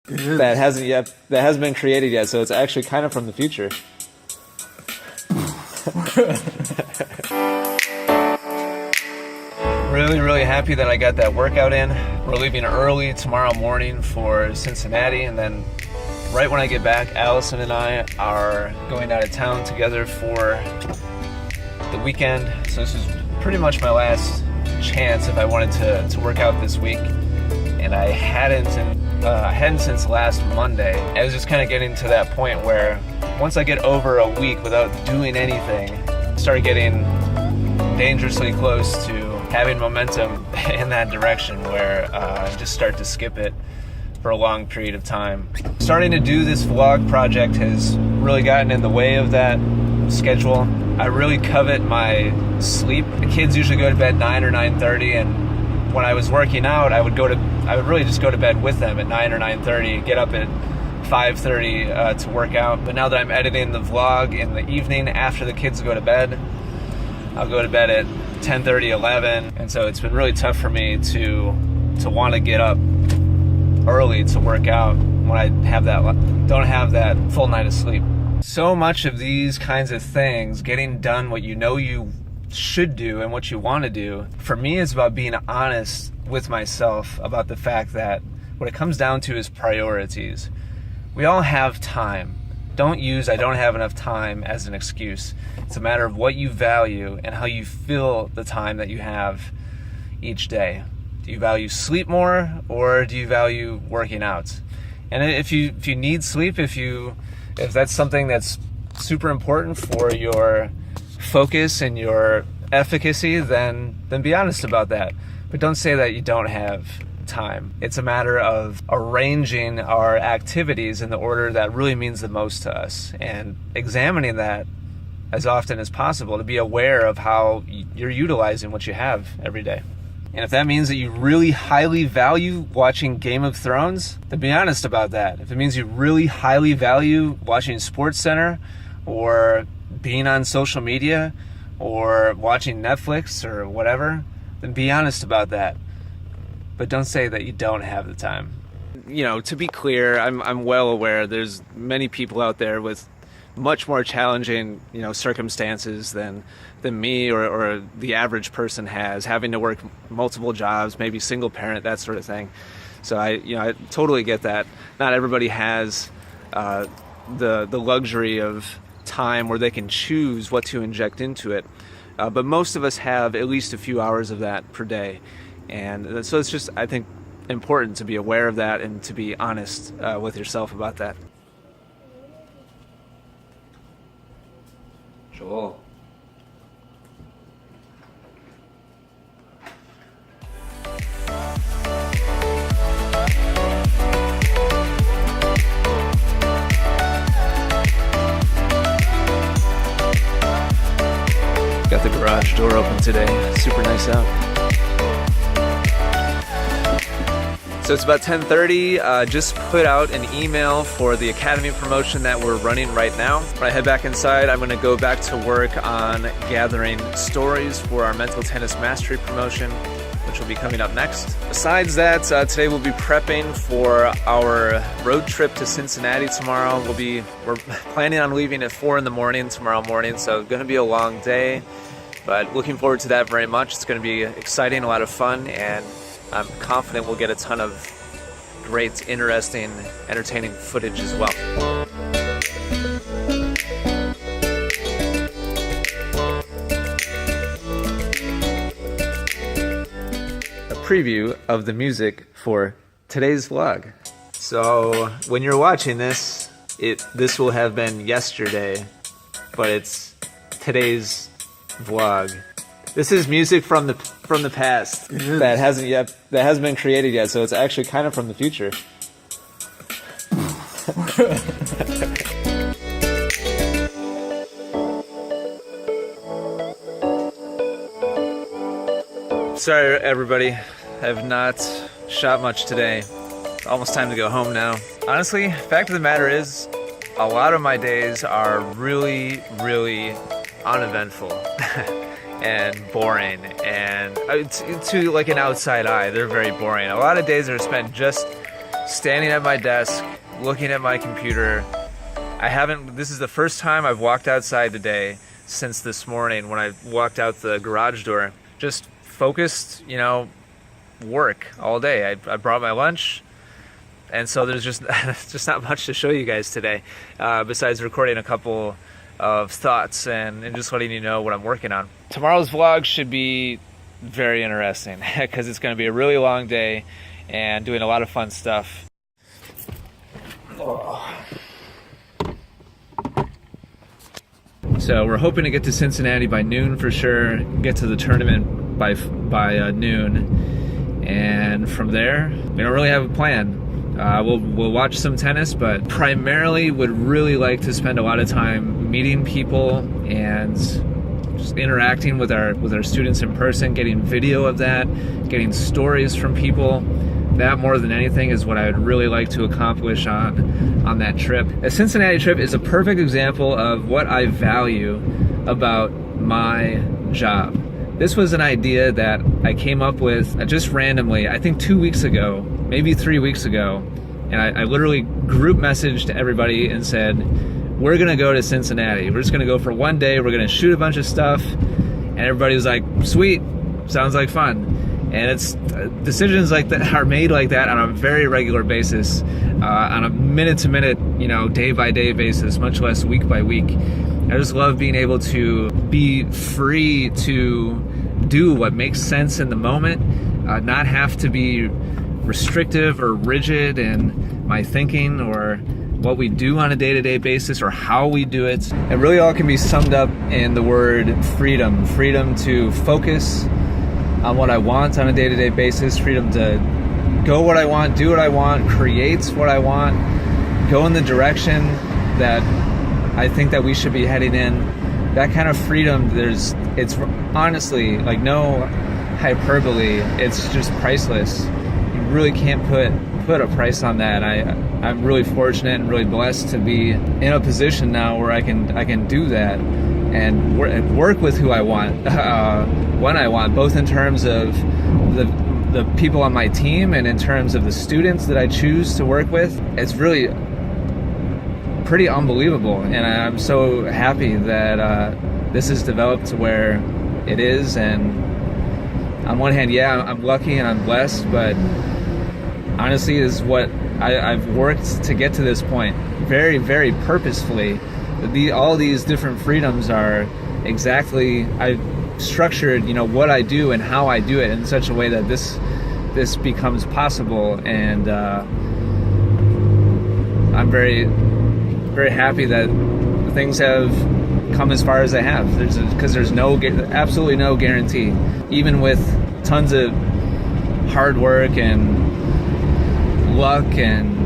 that hasn't been created yet, so it's actually kind of from the future. Really happy that I got that workout in. We're leaving early tomorrow morning for Cincinnati, and then right when I get back, Allison and I are going out of town together for the weekend. So this is pretty much my last chance if I wanted to work out this week, and I hadn't since last Monday. I was just kind of getting to that point where once I get over a week without doing anything, I started getting dangerously close to having momentum in that direction where I just start to skip it for a long period of time. Starting to do this vlog project has really gotten in the way of that schedule. I really covet my sleep. The kids usually go to bed 9 or 9:30, and when I was working out, I would really just go to bed with them at 9 or 9:30, get up at 5:30 to work out. But now that I'm editing the vlog in the evening after the kids go to bed, I'll go to bed at 10:30, 11, and so it's been really tough for me to want to get up early to work out when I don't have that full night of sleep. So much of these kinds of things, getting done what you know you should do and what you want to do, for me is about being honest with myself about the fact that what it comes down to is priorities. We all have time. Don't use "I don't have enough time" as an excuse. It's a matter of what you value and how you fill the time that you have each day. Do you value sleep more, or do you value working out? And if you need sleep, if that's something that's super important for your focus and your efficacy, then be honest about that. But don't say that you don't have time. It's a matter of arranging our activities in the order that really means the most to us, and examining that as often as possible to be aware of how you're utilizing what you have every day. And if that means that you really highly value watching Game of Thrones, then be honest about that. If it means you really highly value watching SportsCenter or being on social media or watching Netflix or whatever, then be honest about that. But don't say that you don't have the time. You know, to be clear, I'm well aware there's many people out there with much more challenging, circumstances than me or the average person has, having to work multiple jobs, maybe single parent, that sort of thing. So I totally get that. Not everybody has the luxury of time where they can choose what to inject into it. But most of us have at least a few hours of that per day. And so it's just, I think, important to be aware of that and to be honest with yourself about that. Joel. Got the garage door open today. Super nice out. So it's about 10:30. Just put out an email for the Academy promotion that we're running right now. When I head back inside, I'm going to go back to work on gathering stories for our mental tennis mastery promotion, which will be coming up next. Besides that, today we'll be prepping for our road trip to Cincinnati tomorrow. We're planning on leaving at 4 a.m. tomorrow morning, so it's going to be a long day, but looking forward to that very much. It's going to be exciting, a lot of fun, and I'm confident we'll get a ton of great, interesting, entertaining footage as well. A preview of the music for today's vlog. So when you're watching this, this will have been yesterday, but it's today's vlog. This is music from the past that hasn't been created yet, so it's actually kind of from the future. Sorry, everybody. I have not shot much today. It's almost time to go home now. Honestly, fact of the matter is, a lot of my days are really, really uneventful. And boring, and to like an outside eye, they're very boring. A lot of days are spent just standing at my desk, looking at my computer. This is the first time I've walked outside today since this morning when I walked out the garage door. Just focused, work all day. I brought my lunch, and so there's just not much to show you guys today, besides recording a couple of thoughts and just letting you know what I'm working on. Tomorrow's vlog should be very interesting because it's going to be a really long day and doing a lot of fun stuff. So we're hoping to get to Cincinnati by noon for sure, get to the tournament by noon, and from there we don't really have a plan. We'll watch some tennis, but primarily would really like to spend a lot of time meeting people and just interacting with our students in person, getting video of that, getting stories from people. That more than anything is what I would really like to accomplish on that trip. A Cincinnati trip is a perfect example of what I value about my job. This was an idea that I came up with just randomly, I think 2 weeks ago, maybe 3 weeks ago, and I literally group messaged everybody and said, we're gonna go to Cincinnati. We're just gonna go for one day, we're gonna shoot a bunch of stuff, and everybody was like, sweet, sounds like fun. And it's decisions like that are made like that on a very regular basis, on a minute-to-minute, day-by-day basis, much less week by week. I just love being able to be free to do what makes sense in the moment, not have to be restrictive or rigid in my thinking or what we do on a day-to-day basis or how we do it. It really all can be summed up in the word freedom. Freedom to focus on what I want on a day-to-day basis, freedom to go what I want, do what I want, create what I want, go in the direction that I think that we should be heading in. That kind of freedom, it's honestly, like, no hyperbole, it's just priceless. You really can't put a price on that. I'm really fortunate and really blessed to be in a position now where I can do that and work with who I want, when I want, both in terms of the people on my team and in terms of the students that I choose to work with. It's really pretty unbelievable, and I'm so happy that this has developed to where it is. And on one hand, yeah, I'm lucky and I'm blessed, but honestly is what I've worked to get to this point very, very purposefully. All these different freedoms are exactly, I've structured, what I do and how I do it in such a way that this becomes possible. And I'm very, very happy that things have come as far as they have. Because there's absolutely no guarantee, even with tons of hard work and luck and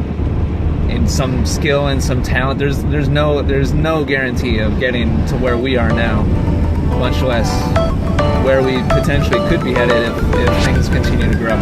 some skill and some talent. There's no guarantee of getting to where we are now, much less where we potentially could be headed if things continue to grow.